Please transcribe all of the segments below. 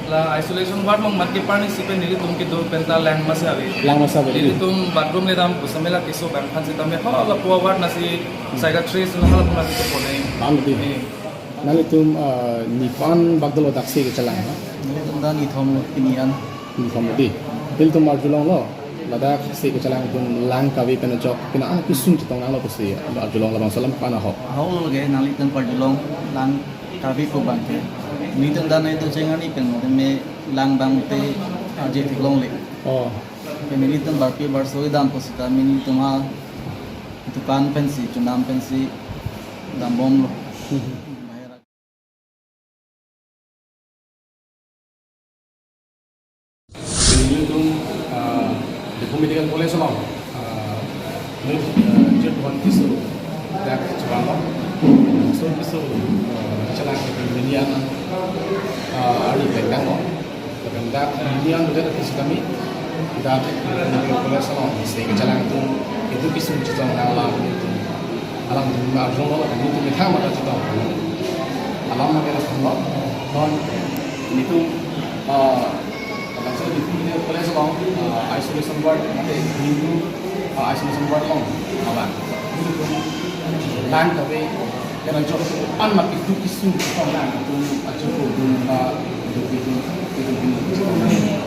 La isolation ward mong matki parni sipe nili tum ki do penta lang masabi. Lang masabi. Nili tum bathroom le dam kusamela kiso bang khan sita me hala puwa ward nasi psychiatrist na hala puna sita pone. Bang di. Nali tum nipan bagdalo daksi ke chalang na. Nili tum da ni thom pinian. Ni thom di. Bil tum arjulong lo. Lada se ke chalang tum lang kawi pena jok pina an kisum chitong nang lo pasi arjulong labang salam kana ho. Haul ge nali tum parjulong lang kavi ko bangke. Ni tum da nai to chengani pen me lang bang te aje thiklong le. Oh. Mini tum barpi barsoi dam posita mini tum ha dukan pensi chunam pensi dam bom lo. Ini tum di medical college lo. Jet one kisu dak chawang so kisu chalang minian ari tenggang lo. Dan dak minian udah kisu kami dak medical college lo. Sehingga chalang itu kisu chitong alam itu alam tu arjung lo kan itu mithang mata chitong alam magera lo. Non itu so di medical college lo isolation ward nanti itu isolation ward long apa lang tapi yang jauh anak itu kisah orang itu aja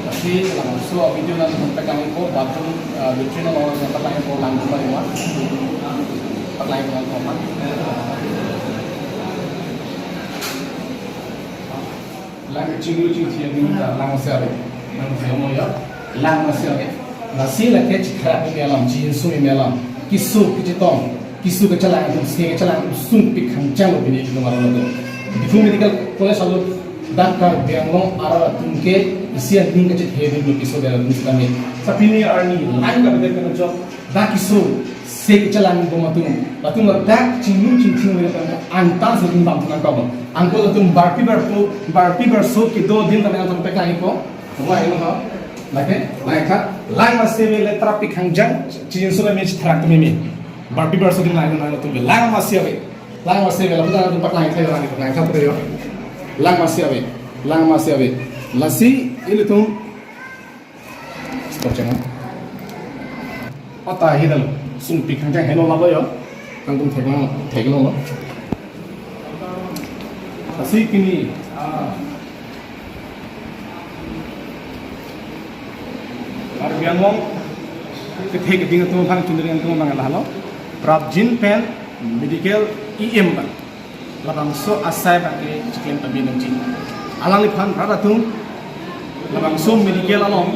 tapi langsung video nanti pegang itu bathroom lucunya mau pegang itu langsung lewat pegang dengan komat lang cinggu tiang ini langsung mau ya lang masih nasi lagi cikar ini alam jinsu ini alam kisu kecitong kisu kecalang itu sih kecalang sung pikang jalo ini itu malah itu di medical college lalu dakar biangong arah tungke isian ning kecit heavy dulu kisu dalam kami tapi ini arni lain kami dengan job dak kisu sih kecalang itu matung dak cinggu ini antar sering bantuan kau angkut itu barpi berso kido din kami akan pegang itu wah ini ha lagi kat lang masih mele terapi kangjang cincin sudah meci terak mimi barbi berso di lang tu lang masih mele betul tempat lang itu orang itu lang kat tu lang masih ave lasi ini tu stop jangan otak hidal sumpi kangjang hello labo yo kangtung tegelong lo lasi kini biangong ketika dengan tuh bang cenderung tuh bang lahalo prabjin pen medical EM bang labang so asai bang ke cikin tabi nungci alang lipan rata tuh labang so medical along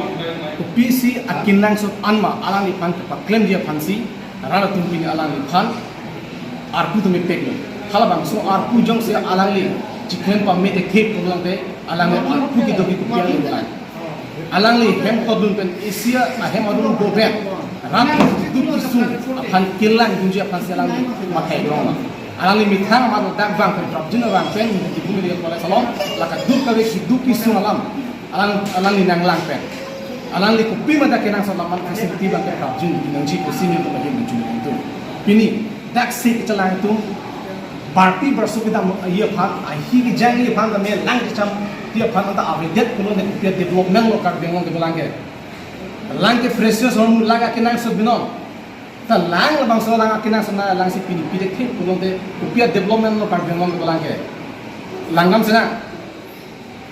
PC akinang so anma alang lipan ke klaim dia pansi rata tuh pini alang lipan arku tuh mipek lo kalau bang so arku jong se alang li cikin pamete kek pulang te alang arku kita pikiran lo lah alang li hem kodun pen isia hem adun go ben ram du kisun apan kilang kunji apan selang makai rong alang li mithang ma dak bang pen prab jina bang pen di bumi dia kolai salon laka du kawe si du kisun alam alang li nang lang pen alang li kupi mata kenang salaman fasiliti bang pen prab jin nang ji kusini to bagi muncul itu pini dak si kecalang itu parti bersukita iya phan ahi ki jangi phan da me lang cham dia phan anta avidet kulo ne dia development lo kar bengon de lang ke precious on laga kinang so binon ta lang bang so lang kinang sana lang si pini pide ke kulo de upia development lo kar bengon de langgam sana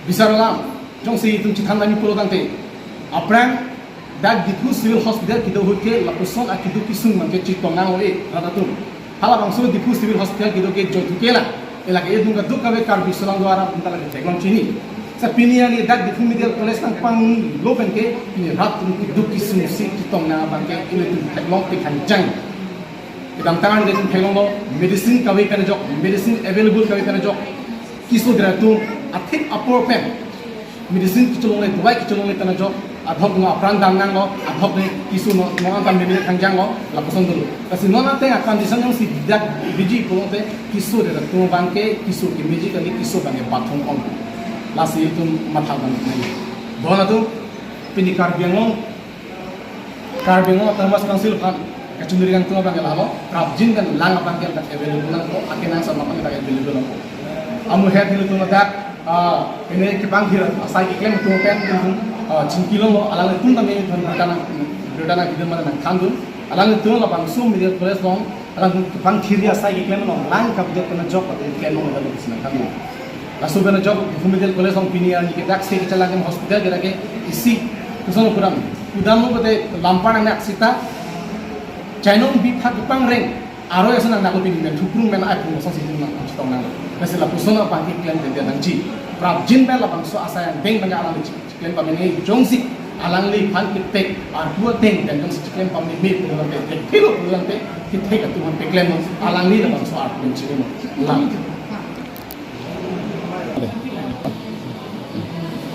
bisarolam jong si tum chithan nami kulo tante aprang dak diku civil hospital kido hoke lapuson akidu kisung mangke chitong nang ole ratatum hala bangso dipu civil hospital gitu ke jotu kela elak e dunga duka be kar bisolang dwara punta lagi teglong chini sa pinia ni dak dipu medical college tang pang lopen ke ini rat tu duki sum si kitong na bangke ini tu teglong ke kanjang kedam tangan de teglong lo medicine kawi pen jok medicine available kawi pen jok kiso gratu athik apor pen medicine kichulong le dubai kichulong le pen jok adhok ngo apran dang nang lo adhok ne kisu no angkan bebe kangjang lo lapuson dulu kasi nona te condition yang si dak biji ko te kisu de tu bangke kisu ki biji kali kisu bangke pathong om lasi itu matha bang nai bona tu pini karbiangong tamas council kan kacundurian tu bangke lalo prabjin kan lang bangke tak available nang ko akenan sama bangke tak available ko amu head hilu tu dak ini kepang hira asai klaim tu pen jingkilo lo alang tun kami berdana kita mana tandun alang tu lo bang sum media koles long alang kepang hira asai klaim lo lang kapit kena job atau klaim lo dalam bisna kami lasu kena job media koles long pinia ni kita aksi kita lagi hospital kita ke isi kusano kurang mo kate lampang nak sita Chainon bi phak pang reng aro yasana na ko pin men thuprung men ai pung sang situng na chitong na kasi la pusona pa ki claim de nang chi prap jin ben la bang so asa beng bang alang chi claim pa men ei jongsi alang li phan ki tek ar tua teng dan jong si claim pa men me pulang te tek kilo pulang te ki tek atu han pe claim alang li la bang so ar pun chi mo lang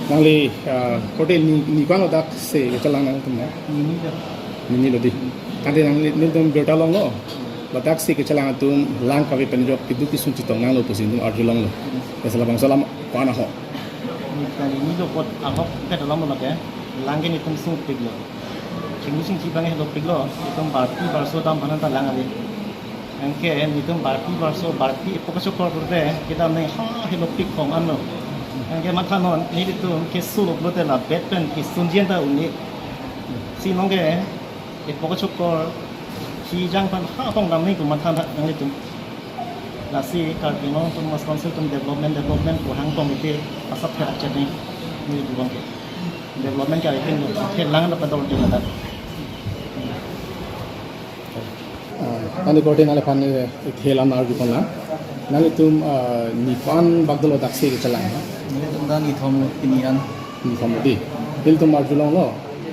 Nangli hotel ni kan odak se chalang nang tum ni lodi kante nangli nil tum berta long lo badak se chalang tum lang kawe penjok kidu kisun chitong nang lo pusin tum arjulong lo esala bang salam pana ho kali ni do pot ahok ka dalam lo ke lang ke ni tum sung piglo chingu sing chi bang he lo piglo tum barti barso dam banan ta lang ave angke ni tum barti barso barti pokaso kor burde kita nei ha he lo pig khong an lo angke mathanon ni itu ke sulu blote la betpen ki sunjien ta uni si nongke e pokaso kor si jang pan ha tong dam ni ku mathan nang itu la si kar pinong tum mas council tum development ku hang committee asap ka chani ni du bang development ka ikin the lang na padol din la tani kote nale pan thelan ar gipon la nale tum ni pan bagdalo dakse ke chalang ni tum dan ni thom pinian ni famodi dil tum arjulong lo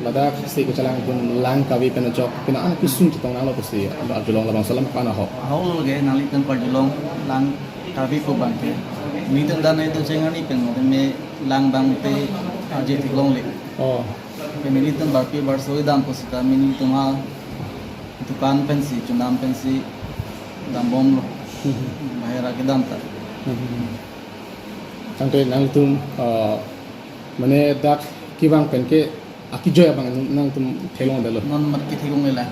ladak se ke chalang tum lang kawe pen jok pina an kisun chitong nang lo pusi arjulong la bang salam pana ho haul ge nali tum padulong lang tabi ko bang ke ni tum dan itu cengani pen me lang bang te aje thiklong le oh Pemili tum barpi barso dam posita mini tuma dukan pensi chundam pensi dam bom lo bahera ke dam ta tangke nang tum mane dak kibang pen ke akijoy bang nang tum thelong dalo non mat ki thigong lela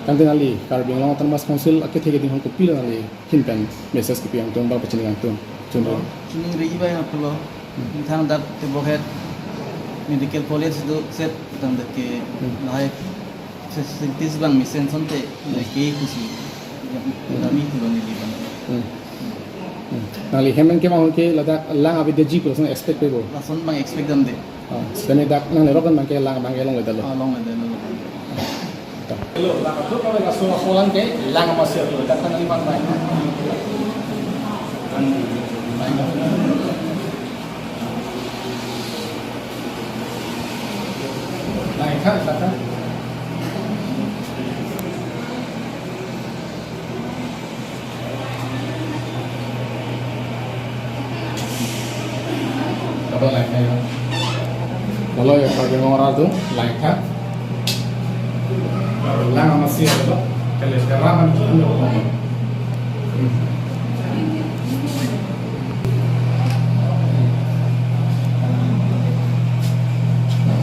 tangke nali kar bing long termas council akhe thege din hon ko pila nali kin pen message ki piang tum ba pachini ang tum chundo chuning ri ba na pulo thang dak te bohet medical college do set tam dak ke nai tis bang misen sonte ke kusi dami tu bang ni bang nali hemen ke bang ke ladak lang abi de ji ko son expect pe go lason bang expect dam de sene dak nang ne rokan bang ke lang bang ke long dalo long de lo Hello, la ko ko la so solan ke lang ma se lo dak nang liman mai Lai kha kha Kalau lain kah? Kalau ya kalau yang orang tu lain kah? Lang masih ada, kalau sekarang kan kita ada.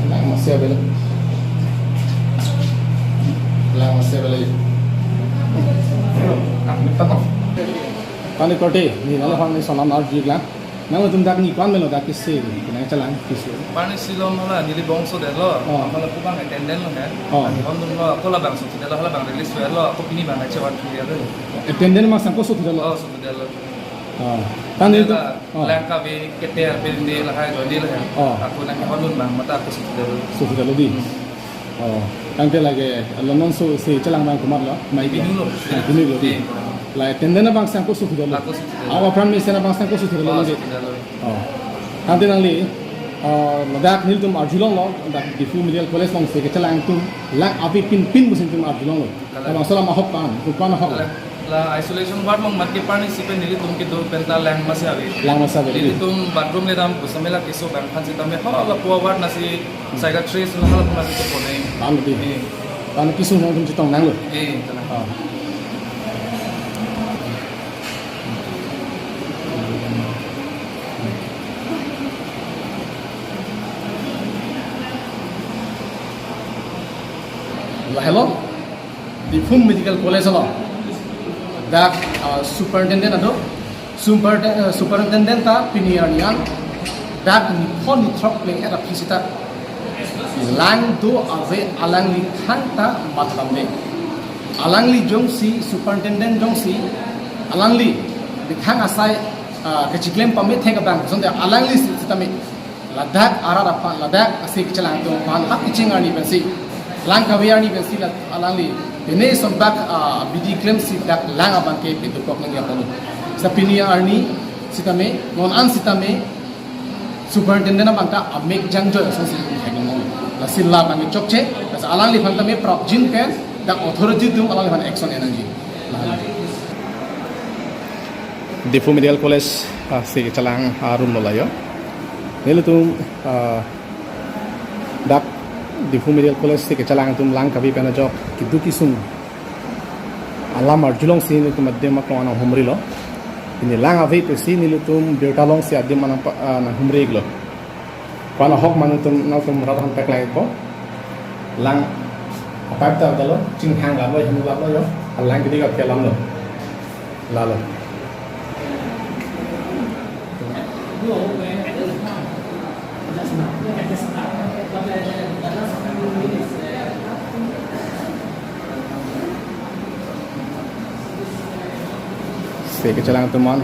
Lang masih ada. Lang masih ada. Kami tak. Kali kote, ni kalau orang ni solam arjig lah. Nang tum dak ni kwan melo dak kisse ni chalang kisse pani silom hala nili bongso de lo hala kubang attendant lo kan hondum lo akola bang so de lo hala bang release lo ako pini bang acha wat dia lo attendant ma sangko sut dalo so de lo tan ni langka be kete be de la ha jo de lo aku nang hondum bang mata aku sut dalo di tan ke lage lonon so se chalang bang kumar lo mai binu lo di la attendant bang sangko sut dalo awa pram mi sena bang sangko sut dalo di nanti nangli ladak nil tum arjulong lo dak difu medial college long se ke chalang tum lak api pin musim tum arjulong lo bang salam ahok kan kupan ahok la isolation ward mong mat ke pani sipen nili tum ke do penta lang masawi nili tum bathroom le dam kusamela kiso bang khan sitam me hala puwa ward na si psychiatrist na hala puna to pone tam di tan kiso nang tum chitong nang lo hello di Medical College lo dak superintendent ado superintendent ta piniar nian dak ni phone ni throk leng era phisita lang do ave alang li khanta matam le alang li jong si superintendent jong si alang li dikhang asai ke chiklem pamit thega bang sonde alang li sitame ladak ara rapa ladak asik chalang to pan hak chingar ni bensi lang kawiar ni bensi la alang li dene sombak bidi claim si dak lang abang ke pitu kok nang yapon sa piniar ni sitame non an sitame superintendent amang ta amek jangjo so si hagin la silla bang chokche sa alang li phantame prop jin pen dak authority dum alang li phan action energy Difu Medical College si chalang room lo layo nilo tum dak Difu Medical College si chalang tum lang kabi pena job kidu kisung alam arjulong si ni tum adde makwana humri lo ini lang ave pe si nilo tum bertalong si adde mana na humri glo kana hok man tum na tum radhan pek lai bo lang apa ta dalo ching hang la lo him la lo yo lang kidi ka kelam lo la lo Sige chalang teman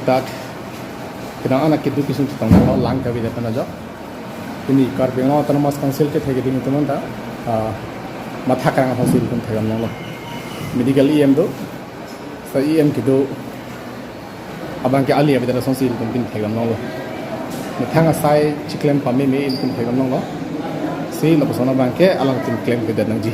tak kita anak kidu kisum tang ko lang ka bida pana jo ini kar bengo termas council ke thege ding teman ta matha karang hasil kun thegam no medical em do sa em kidu abang ke ali abida sonsil kun bin thegam no thanga sai chiklem pame me in kun thegam no si lo sona bang ke alang tin claim bida nang ji